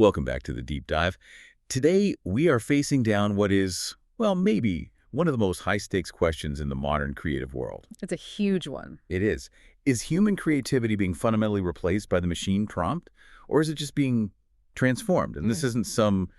Welcome back to the deep dive. Today, we are facing down what is, well, maybe one of the most high-stakes questions in the modern creative world. It's a huge one. It is. Is human creativity being fundamentally replaced by the machine prompt, or is it just being transformed? And this isn't some,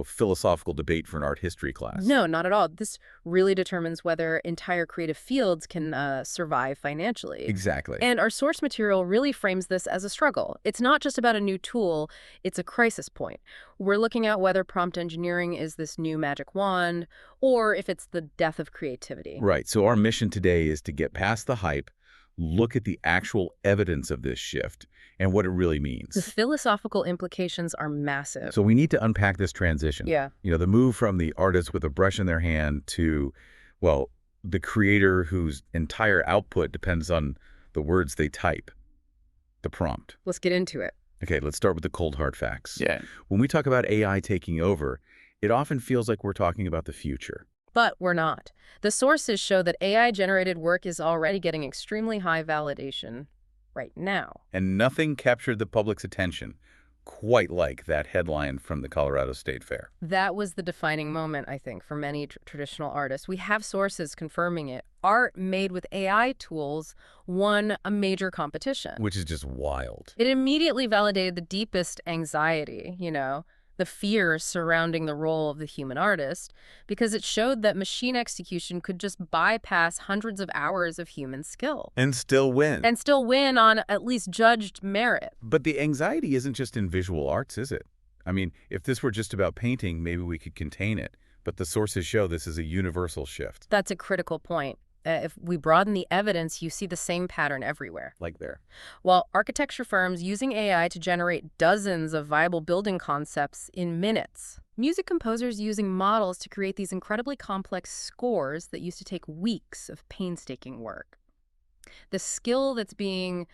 philosophical debate for an art history class. No, not at all. This really determines whether entire creative fields can survive financially. Exactly. And our source material really frames this as a struggle. It's not just about a new tool, it's a crisis point. We're looking at whether prompt engineering is this new magic wand, or if it's the death of creativity. Right. So our mission today is to get past the hype, look at the actual evidence of this shift, and what it really means. The philosophical implications are massive. So we need to unpack this transition. Yeah. The move from the artist with a brush in their hand to, well, the creator whose entire output depends on the words they type, the prompt. Let's get into it. Okay, let's start with the cold hard facts. Yeah. When we talk about AI taking over, it often feels like we're talking about the future. But we're not. The sources show that AI-generated work is already getting extremely high validation right now. And nothing captured the public's attention quite like that headline from the Colorado State Fair. That was the defining moment, I think, for many traditional artists. We have sources confirming it. Art made with AI tools won a major competition. Which is just wild. It immediately validated the deepest anxiety, the fears surrounding the role of the human artist, because it showed that machine execution could just bypass hundreds of hours of human skill. And still win. And still win on at least judged merit. But the anxiety isn't just in visual arts, is it? I mean, if this were just about painting, maybe we could contain it. But the sources show this is a universal shift. That's a critical point. If we broaden the evidence, you see the same pattern everywhere. Like there. While architecture firms using AI to generate dozens of viable building concepts in minutes, music composers using models to create these incredibly complex scores that used to take weeks of painstaking work. The skill that's being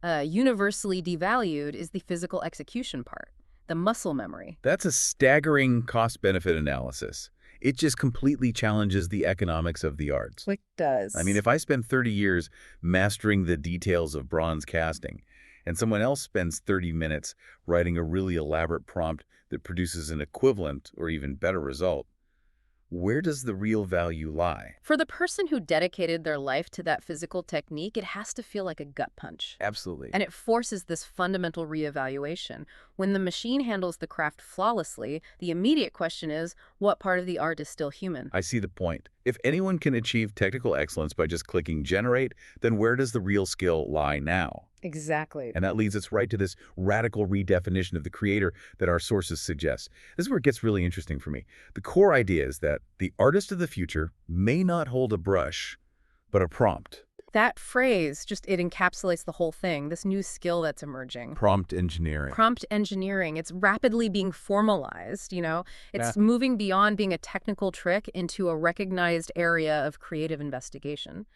universally devalued is the physical execution part, the muscle memory. That's a staggering cost-benefit analysis. It just completely challenges the economics of the arts. It does. I mean, if I spend 30 years mastering the details of bronze casting, and someone else spends 30 minutes writing a really elaborate prompt that produces an equivalent or even better result, where does the real value lie? For the person who dedicated their life to that physical technique, it has to feel like a gut punch. Absolutely. And it forces this fundamental reevaluation. When the machine handles the craft flawlessly, the immediate question is, what part of the art is still human? I see the point. If anyone can achieve technical excellence by just clicking generate, then where does the real skill lie now? Exactly. And that leads us right to this radical redefinition of the creator that our sources suggest. This is where it gets really interesting for me. The core idea is that the artist of the future may not hold a brush, but a prompt. That phrase, it encapsulates the whole thing, this new skill that's emerging. Prompt engineering. Prompt engineering. It's rapidly being formalized, It's moving beyond being a technical trick into a recognized area of creative investigation.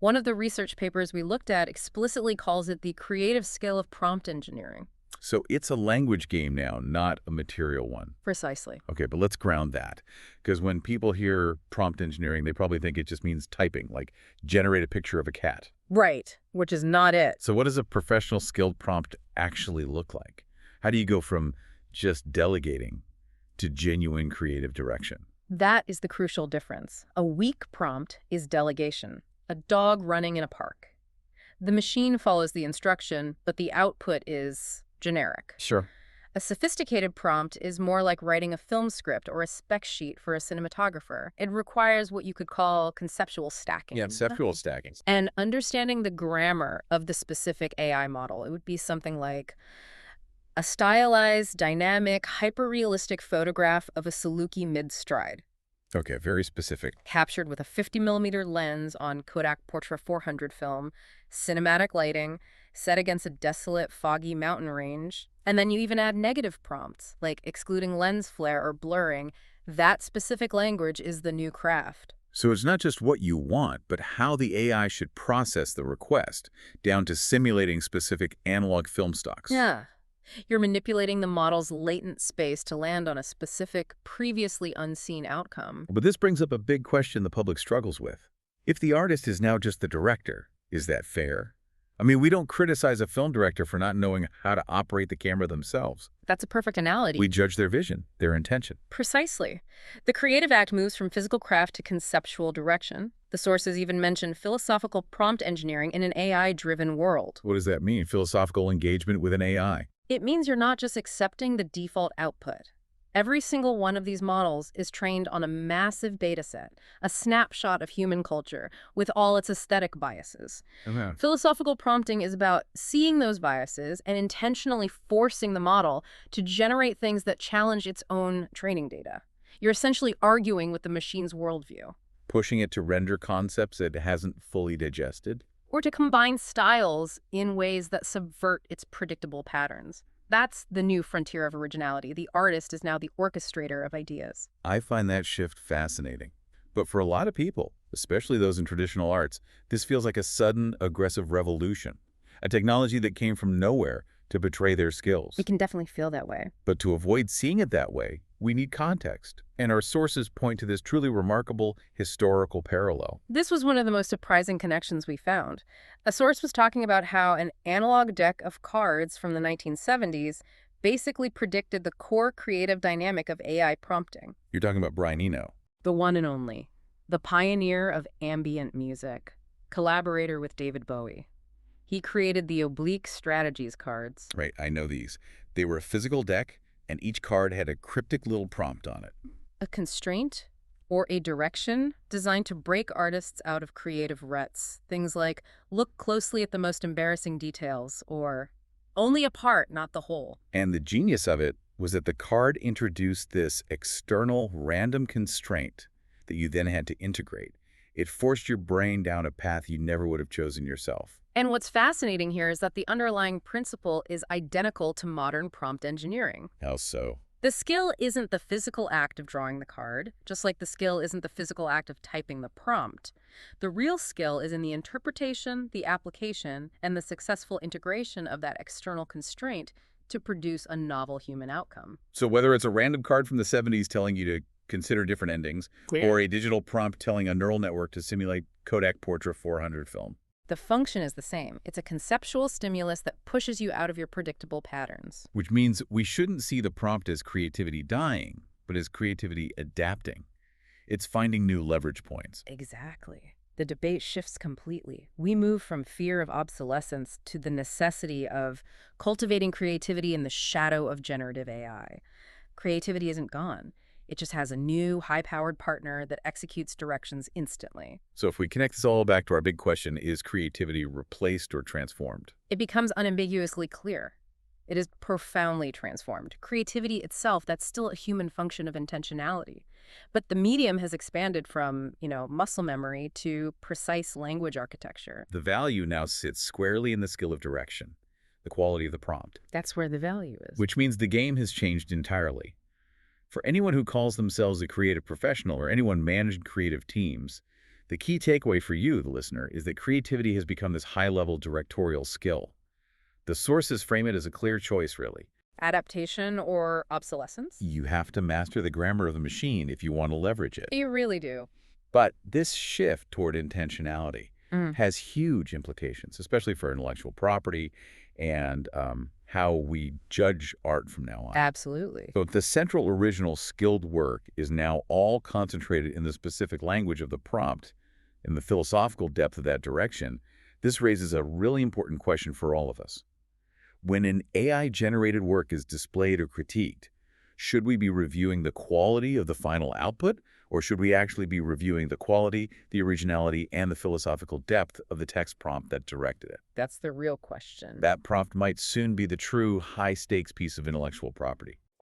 One of the research papers we looked at explicitly calls it the creative skill of prompt engineering. So it's a language game now, not a material one. Precisely. Okay, but let's ground that. Because when people hear prompt engineering, they probably think it just means typing, like generate a picture of a cat. Right, which is not it. So what does a professional skilled prompt actually look like? How do you go from just delegating to genuine creative direction? That is the crucial difference. A weak prompt is delegation. A dog running in a park. The machine follows the instruction, but the output is generic. Sure. A sophisticated prompt is more like writing a film script or a spec sheet for a cinematographer. It requires what you could call conceptual stacking. Yeah, conceptual stacking. And understanding the grammar of the specific AI model. It would be something like a stylized, dynamic, hyper-realistic photograph of a Saluki mid-stride. Okay, very specific. Captured with a 50mm lens on Kodak Portra 400 film, cinematic lighting, set against a desolate, foggy mountain range. And then you even add negative prompts, like excluding lens flare or blurring. That specific language is the new craft. So it's not just what you want, but how the AI should process the request, down to simulating specific analog film stocks. Yeah. You're manipulating the model's latent space to land on a specific, previously unseen outcome. But this brings up a big question the public struggles with. If the artist is now just the director, is that fair? I mean, we don't criticize a film director for not knowing how to operate the camera themselves. That's a perfect analogy. We judge their vision, their intention. Precisely. The creative act moves from physical craft to conceptual direction. The sources even mention philosophical prompt engineering in an AI-driven world. What does that mean? Philosophical engagement with an AI. It means you're not just accepting the default output. Every single one of these models is trained on a massive data set, a snapshot of human culture, with all its aesthetic biases. Okay. Philosophical prompting is about seeing those biases and intentionally forcing the model to generate things that challenge its own training data. You're essentially arguing with the machine's worldview. Pushing it to render concepts it hasn't fully digested. Or to combine styles in ways that subvert its predictable patterns. That's the new frontier of originality. The artist is now the orchestrator of ideas. I find that shift fascinating. But for a lot of people, especially those in traditional arts, this feels like a sudden, aggressive revolution. A technology that came from nowhere to betray their skills. We can definitely feel that way. But to avoid seeing it that way, we need context. And our sources point to this truly remarkable historical parallel. This was one of the most surprising connections we found. A source was talking about how an analog deck of cards from the 1970s basically predicted the core creative dynamic of AI prompting. You're talking about Brian Eno. The one and only. The pioneer of ambient music. Collaborator with David Bowie. He created the oblique strategies cards. Right, I know these. They were a physical deck, and each card had a cryptic little prompt on it. A constraint or a direction designed to break artists out of creative ruts. Things like, look closely at the most embarrassing details, or only a part, not the whole. And the genius of it was that the card introduced this external random constraint that you then had to integrate. It forced your brain down a path you never would have chosen yourself. And what's fascinating here is that the underlying principle is identical to modern prompt engineering. How so? The skill isn't the physical act of drawing the card, just like the skill isn't the physical act of typing the prompt. The real skill is in the interpretation, the application, and the successful integration of that external constraint to produce a novel human outcome. So whether it's a random card from the 70s telling you to consider different endings, or a digital prompt telling a neural network to simulate Kodak Portra 400 film, the function is the same. It's a conceptual stimulus that pushes you out of your predictable patterns. which means we shouldn't see the prompt as creativity dying, but as creativity adapting. It's finding new leverage points. Exactly. The debate shifts completely. We move from fear of obsolescence to the necessity of cultivating creativity in the shadow of generative AI. Creativity isn't gone. It just has a new, high-powered partner that executes directions instantly. So if we connect this all back to our big question, is creativity replaced or transformed? It becomes unambiguously clear. It is profoundly transformed. Creativity itself, that's still a human function of intentionality. But the medium has expanded from, muscle memory to precise language architecture. The value now sits squarely in the skill of direction, the quality of the prompt, That's where the value is. which means the game has changed entirely. For anyone who calls themselves a creative professional or anyone managing creative teams, the key takeaway for you, the listener, is that creativity has become this high-level directorial skill. The sources frame it as a clear choice, really. Adaptation or obsolescence? You have to master the grammar of the machine if you want to leverage it. You really do. But this shift toward intentionality has huge implications, especially for intellectual property and how we judge art from now on. Absolutely. So if the central original skilled work is now all concentrated in the specific language of the prompt, in the philosophical depth of that direction, this raises a really important question for all of us. When an AI-generated work is displayed or critiqued, should we be reviewing the quality of the final output, or should we actually be reviewing the quality, the originality, and the philosophical depth of the text prompt that directed it? That's the real question. That prompt might soon be the true high-stakes piece of intellectual property.